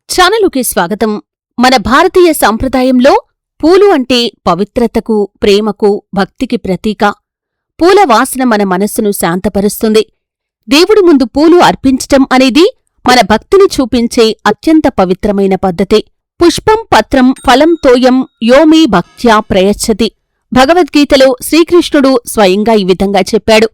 ఛానలుకి స్వాగతం. మన భారతీయ సంప్రదాయంలో పూలు అంటే పవిత్రతకు, ప్రేమకు, భక్తికి ప్రతీక. పూల వాసన మన మనస్సును శాంతపరుస్తుంది. దేవుడి ముందు పూలు అర్పించటం అనేది మన భక్తిని చూపించే అత్యంత పవిత్రమైన పద్ధతి. పుష్పం పత్రం ఫలం తోయం యోమి భక్త్యా ప్రయచ్చతి. భగవద్గీతలో శ్రీకృష్ణుడు స్వయంగా ఈ విధంగా చెప్పాడు.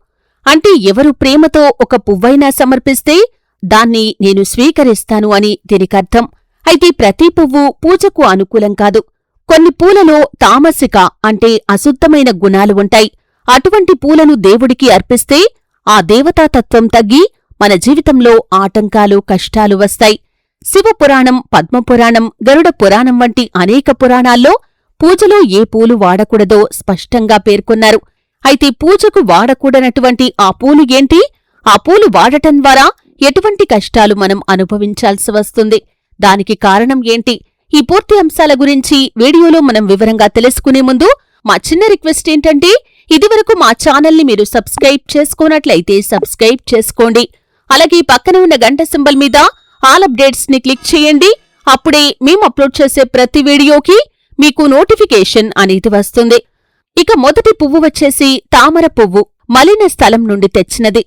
అంటే ఎవరు ప్రేమతో ఒక పువ్వైనా సమర్పిస్తే దాన్ని నేను స్వీకరిస్తాను అని దీనికర్థం. అయితే ప్రతి పువ్వు పూజకు అనుకూలం కాదు. కొన్ని పూలలో తామసిక అంటే అశుద్ధమైన గుణాలు ఉంటాయి. అటువంటి పూలను దేవుడికి అర్పిస్తే ఆ దేవతాతత్వం తగ్గి మన జీవితంలో ఆటంకాలు, కష్టాలు వస్తాయి. శివపురాణం, పద్మపురాణం, గరుడ పురాణం వంటి అనేక పురాణాల్లో పూజలో ఏ పూలు వాడకూడదో స్పష్టంగా పేర్కొన్నారు. అయితే పూజకు వాడకూడనటువంటి ఆ పూలు ఏంటి? ఆ పూలు వాడటం ద్వారా ఎటువంటి కష్టాలు మనం అనుభవించాల్సి వస్తుంది? దానికి కారణం ఏంటి? ఈ పూర్తి అంశాల గురించి వీడియోలో మనం వివరంగా తెలుసుకునే ముందు మా చిన్న రిక్వెస్ట్ ఏంటంటే, ఇదివరకు మా ఛానల్ని మీరు సబ్స్క్రైబ్ చేసుకోనట్లయితే సబ్స్క్రైబ్ చేసుకోండి. అలాగే పక్కన ఉన్న గంట సింబల్ మీద ఆల్ అప్డేట్స్ ని క్లిక్ చేయండి. అప్పుడే మేము అప్లోడ్ చేసే ప్రతి వీడియోకి మీకు నోటిఫికేషన్ అనేది వస్తుంది. ఇక మొదటి పువ్వు వచ్చేసి తామర పువ్వు. మలిన స్థలం నుండి తెచ్చినది.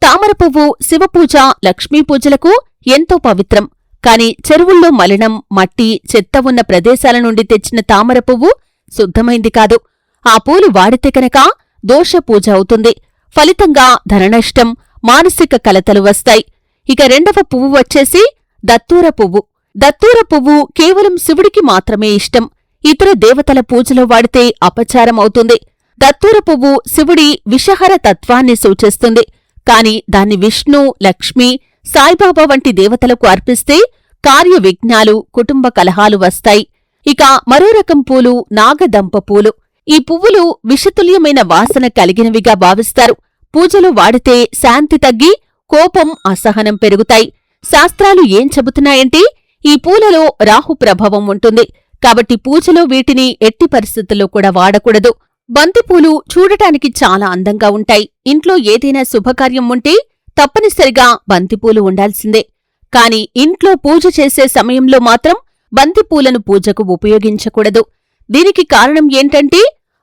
తామర పువ్వు శివపూజ, లక్ష్మీపూజలకు ఎంతో పవిత్రం. కాని చెరువుల్లో మలినం, మట్టి, చెత్త ఉన్న ప్రదేశాల నుండి తెచ్చిన తామర పువ్వు శుద్ధమైంది కాదు. ఆ పూలు వాడితే కనుక దోష పూజ అవుతుంది. ఫలితంగా ధననష్టం, మానసిక కలతలు వస్తాయి. ఇక రెండవ పువ్వు వచ్చేసి దత్తూర పువ్వు. దత్తూర పువ్వు కేవలం శివుడికి మాత్రమే ఇష్టం. ఇతర దేవతల పూజలో వాడితే అపచారం అవుతుంది. దత్తూర పువ్వు శివుడి విషహర తత్వాన్ని సూచిస్తుంది. కాని దాన్ని విష్ణు, లక్ష్మి, సాయిబాబా వంటి దేవతలకు అర్పిస్తే కార్య విఘ్నాలు, కుటుంబ కలహాలు వస్తాయి. ఇక మరో రకం పూలు నాగదంప పూలు. ఈ పువ్వులు విషతుల్యమైన వాసన కలిగినవిగా భావిస్తారు. పూజలో వాడితే శాంతి తగ్గి కోపం, అసహనం పెరుగుతాయి. శాస్త్రాలు ఏం చెబుతున్నాయంటే ఈ పూలలో రాహు ప్రభావం ఉంటుంది. కాబట్టి పూజలో వీటిని ఎట్టి పరిస్థితుల్లో కూడా వాడకూడదు. బంతిపూలు చూడటానికి చాలా అందంగా ఉంటాయి. ఇంట్లో ఏదైనా శుభకార్యం ఉంటే తప్పనిసరిగా బంతిపూలు ఉండాల్సిందే. కాని ఇంట్లో పూజ చేసే సమయంలో మాత్రం బంతిపూలను పూజకు ఉపయోగించకూడదు. దీనికి కారణం ఏంటంటే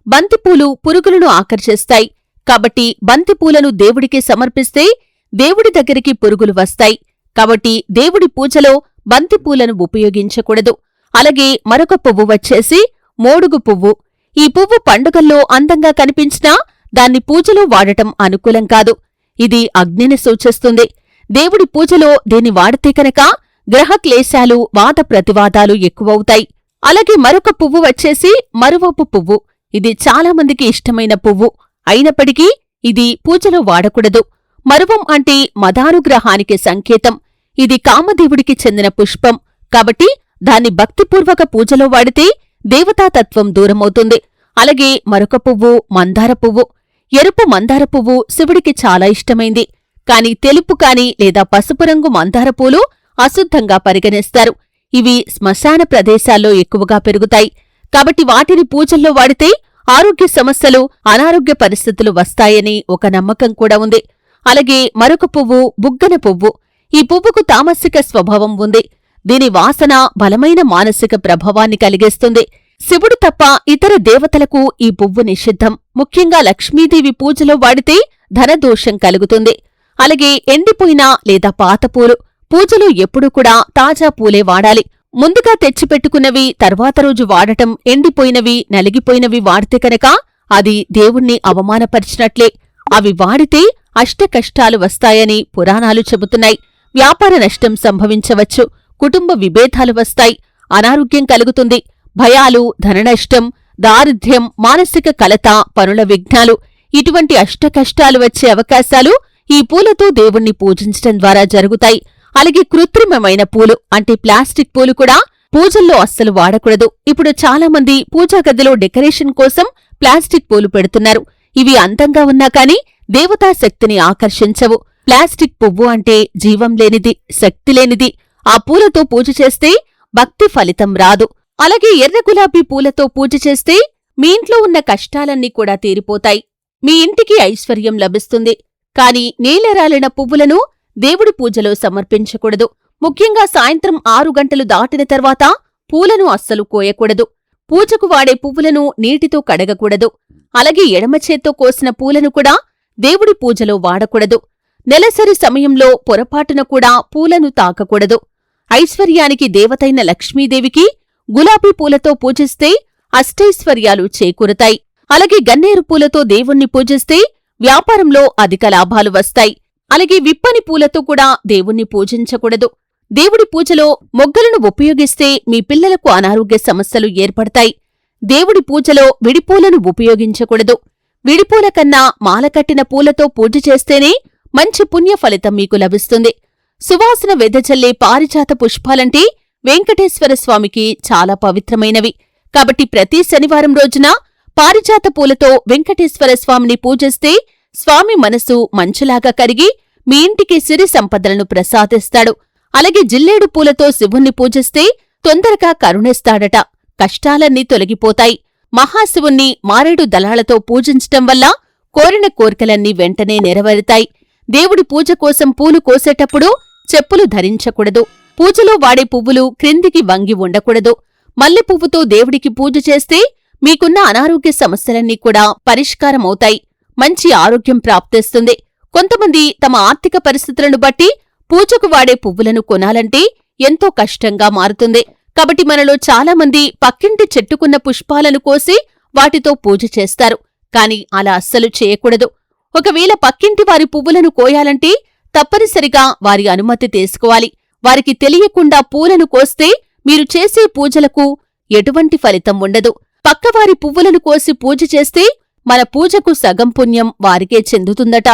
బంతిపూలు పురుగులను ఆకర్షిస్తాయి. కాబట్టి బంతిపూలను దేవుడికి సమర్పిస్తే దేవుడి దగ్గరికి పురుగులు వస్తాయి. కాబట్టి దేవుడి పూజలో బంతిపూలను ఉపయోగించకూడదు. అలాగే మరొక పువ్వు వచ్చేసి మోడుగు పువ్వు. ఈ పువ్వు పండుగల్లో అందంగా కనిపించినా దాన్ని పూజలో వాడటం అనుకూలం కాదు. ఇది అగ్నిని సూచిస్తుంది. దేవుడి పూజలో దీన్ని వాడితే కనుక గ్రహక్లేశాలు, వాద ప్రతివాదాలు ఎక్కువవుతాయి. అలాగే మరొక పువ్వు వచ్చేసి మరువపు పువ్వు. ఇది చాలామందికి ఇష్టమైన పువ్వు. అయినప్పటికీ ఇది పూజలో వాడకూడదు. మరువం అంటే మదానుగ్రహానికి సంకేతం. ఇది కామదేవుడికి చెందిన పుష్పం. కాబట్టి దాన్ని భక్తిపూర్వక పూజలో వాడితే దేవతాతత్వం దూరమవుతుంది. అలాగే మరొక పువ్వు మందార పువ్వు. ఎరుపు మందార పువ్వు శివుడికి చాలా ఇష్టమైంది. కాని తెలుపు కాని లేదా పసుపు రంగు మందార పూలు అశుద్ధంగా పరిగణిస్తారు. ఇవి శ్మశాన ప్రదేశాల్లో ఎక్కువగా పెరుగుతాయి. కాబట్టి వాటిని పూజల్లో వాడితే ఆరోగ్య సమస్యలు, అనారోగ్య పరిస్థితులు వస్తాయని ఒక నమ్మకం కూడా ఉంది. అలాగే మరొక పువ్వు బుగ్గన పువ్వు. ఈ పువ్వుకు తామసిక స్వభావం ఉంది. దీని వాసన బలమైన మానసిక ప్రభావాన్ని కలిగిస్తుంది. శివుడు తప్ప ఇతర దేవతలకు ఈ పువ్వు నిషిద్ధం. ముఖ్యంగా లక్ష్మీదేవి పూజలో వాడితే ధనదోషం కలుగుతుంది. అలాగే ఎండిపోయిన లేదా పాత పూలు. పూజలో ఎప్పుడూ కూడా తాజా పూలే వాడాలి. ముందుగా తెచ్చిపెట్టుకున్నవి తర్వాత రోజు వాడటం, ఎండిపోయినవి, నలిగిపోయినవి వాడితే కనుక అది దేవుణ్ణి అవమానపరిచినట్లే. అవి వాడితే అష్టకష్టాలు వస్తాయని పురాణాలు చెబుతున్నాయి. వ్యాపార నష్టం సంభవించవచ్చు. కుటుంబ విభేదాలు వస్తాయి. అనారోగ్యం కలుగుతుంది. భయాలు, ధననష్టం, దారిద్ర్యం, మానసిక కలత, పనుల విఘ్నాలు, ఇటువంటి అష్టకష్టాలు వచ్చే అవకాశాలు ఈ పూలతో దేవుణ్ణి పూజించటం ద్వారా జరుగుతాయి. అలాగే కృత్రిమమైన పూలు అంటే ప్లాస్టిక్ పూలు కూడా పూజల్లో అస్సలు వాడకూడదు. ఇప్పుడు చాలామంది పూజా గదిలో డెకరేషన్ కోసం ప్లాస్టిక్ పూలు పెడుతున్నారు. ఇవి అందంగా ఉన్నా కాని దేవతాశక్తిని ఆకర్షించవు. ప్లాస్టిక్ పువ్వు అంటే జీవం లేనిది, శక్తి లేనిది. ఆ పూలతో పూజ చేస్తే భక్తి ఫలితం రాదు. అలాగే ఎర్ర గులాబీ పూలతో పూజ చేస్తే మీ ఇంట్లో ఉన్న కష్టాలన్నీ కూడా తీరిపోతాయి. మీ ఇంటికి ఐశ్వర్యం లభిస్తుంది. కాని నేలరాలిన పువ్వులను దేవుడి పూజలో సమర్పించకూడదు. ముఖ్యంగా సాయంత్రం 6 గంటలు దాటిన తర్వాత పూలను అస్సలు కోయకూడదు. పూజకు వాడే పువ్వులను నీటితో కడగకూడదు. అలాగే ఎడమచేత్తో కోసిన పూలను కూడా దేవుడి పూజలో వాడకూడదు. నెలసరి సమయంలో పొరపాటున కూడా పూలను తాకకూడదు. ఐశ్వర్యానికి దేవతైన లక్ష్మీదేవికి గులాబీ పూలతో పూజిస్తే అష్టైశ్వర్యాలు చేకూరుతాయి. అలాగే గన్నేరు పూలతో దేవుణ్ణి పూజిస్తే వ్యాపారంలో అధిక లాభాలు వస్తాయి. అలాగే విప్పని పూలతో కూడా దేవుణ్ణి పూజించకూడదు. దేవుడి పూజలో మొగ్గలను ఉపయోగిస్తే మీ పిల్లలకు అనారోగ్య సమస్యలు ఏర్పడతాయి. దేవుడి పూజలో విడిపూలను ఉపయోగించకూడదు. విడిపూల కన్నా మాలకట్టిన పూలతో పూజ చేస్తేనే మంచి పుణ్య ఫలితం మీకు లభిస్తుంది. సువాసన వెదజల్లే పారిజాత పుష్పాలంటే వెంకటేశ్వర స్వామికి చాలా పవిత్రమైనవి. కాబట్టి ప్రతి శనివారం రోజున పారిజాత పూలతో వెంకటేశ్వర స్వామిని పూజిస్తే స్వామి మనసు మంచులాగా కరిగి మీ ఇంటికి సిరి సంపదలను ప్రసాదిస్తాడు. అలాగే జిల్లేడు పూలతో శివుణ్ణి పూజిస్తే తొందరగా కరుణిస్తాడట. కష్టాలన్నీ తొలగిపోతాయి. మహాశివుణ్ణి మారేడు దళాలతో పూజించటం వల్ల కోరిన కోర్కెలన్నీ వెంటనే నెరవేరుతాయి. దేవుడి పూజ కోసం పూలు కోసేటప్పుడు చెప్పులు ధరించకూడదు. పూజలో వాడే పువ్వులు క్రిందికి వంగి ఉండకూడదు. మల్లె పువ్వుతో దేవుడికి పూజ చేస్తే మీకున్న అనారోగ్య సమస్యలన్నీ కూడా పరిష్కారమవుతాయి. మంచి ఆరోగ్యం ప్రాప్తిస్తుంది. కొంతమంది తమ ఆర్థిక పరిస్థితులను బట్టి పూజకు వాడే పువ్వులను కొనాలంటే ఎంతో కష్టంగా మారుతుంది. కాబట్టి మనలో చాలామంది పక్కింటి చెట్టుకున్న పుష్పాలను కోసి వాటితో పూజ చేస్తారు. కాని అలా అస్సలు చేయకూడదు. ఒకవేళ పక్కింటి వారి పువ్వులను కోయాలంటే తప్పనిసరిగా వారి అనుమతి తీసుకోవాలి. వారికి తెలియకుండా పూలను కోస్తే మీరు చేసే పూజలకు ఎటువంటి ఫలితం ఉండదు. పక్కవారి పువ్వులను కోసి పూజ చేస్తే మన పూజకు సగం పుణ్యం వారికే చెందుతుందట.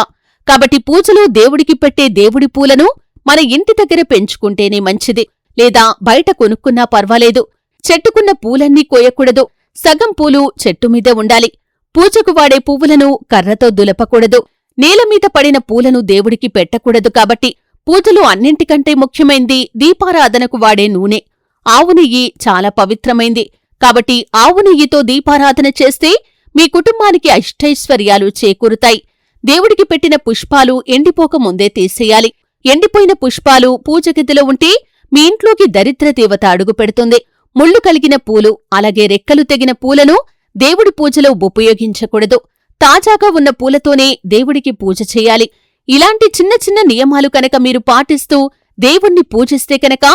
కాబట్టి పూజలో దేవుడికి పెట్టే దేవుడి పూలను మన ఇంటి దగ్గర పెంచుకుంటేనే మంచిది. లేదా బయట కొనుక్కున్నా పర్వాలేదు. చెట్టుకున్న పూలన్నీ కోయకూడదు. సగం పూలు చెట్టుమీదే ఉండాలి. పూజకు వాడే పువ్వులను కర్రతో దులపకూడదు. నేలమీద పడిన పూలను దేవుడికి పెట్టకూడదు. కాబట్టి పూజలో అన్నింటికంటే ముఖ్యమైంది దీపారాధనకు వాడే నూనె. ఆవు నెయ్యి చాలా పవిత్రమైంది. కాబట్టి ఆవు నెయ్యితో దీపారాధన చేస్తే మీ కుటుంబానికి అష్టైశ్వర్యాలు చేకూరుతాయి. దేవుడికి పెట్టిన పుష్పాలు ఎండిపోక ముందే తీసేయాలి. ఎండిపోయిన పుష్పాలు పూజగదిలో ఉంటే మీ ఇంట్లోకి దరిద్ర దేవత అడుగు పెడుతుంది. ముళ్ళు కలిగిన పూలు అలాగే రెక్కలు తెగిన పూలను దేవుడి పూజలో ఉపయోగించకూడదు. తాజాగా ఉన్న పూలతోనే దేవుడికి పూజ చేయాలి. ఇలాంటి చిన్న చిన్న నియమాలు కనుక మీరు పాటిస్తూ దేవుణ్ణి పూజిస్తే కనుక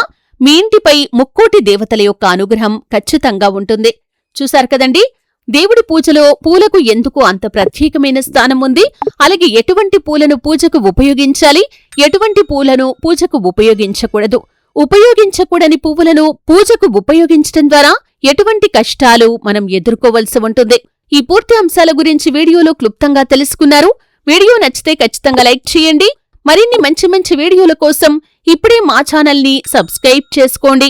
మీ ఇంటిపై ముక్కోటి దేవతల యొక్క అనుగ్రహం ఖచ్చితంగా ఉంటుంది. చూశారు కదండి, దేవుడి పూజలో పూలకు ఎందుకు అంత ప్రత్యేకమైన స్థానం ఉంది, అలాగే ఎటువంటి పూలను పూజకు ఉపయోగించాలి, ఎటువంటి పూలను పూజకు ఉపయోగించకూడదు, ఉపయోగించకూడని పువ్వులను పూజకు ఉపయోగించడం ద్వారా ఎటువంటి కష్టాలు మనం ఎదుర్కోవలసి ఉంటుంది. ఈ పూర్తి అంశాల గురించి వీడియోలో క్లుప్తంగా తెలుసుకున్నారు. వీడియో నచ్చితే ఖచ్చితంగా లైక్ చేయండి. మరిన్ని మంచి మంచి వీడియోల కోసం ఇప్పుడే మా ఛానల్ని సబ్స్క్రైబ్ చేసుకోండి.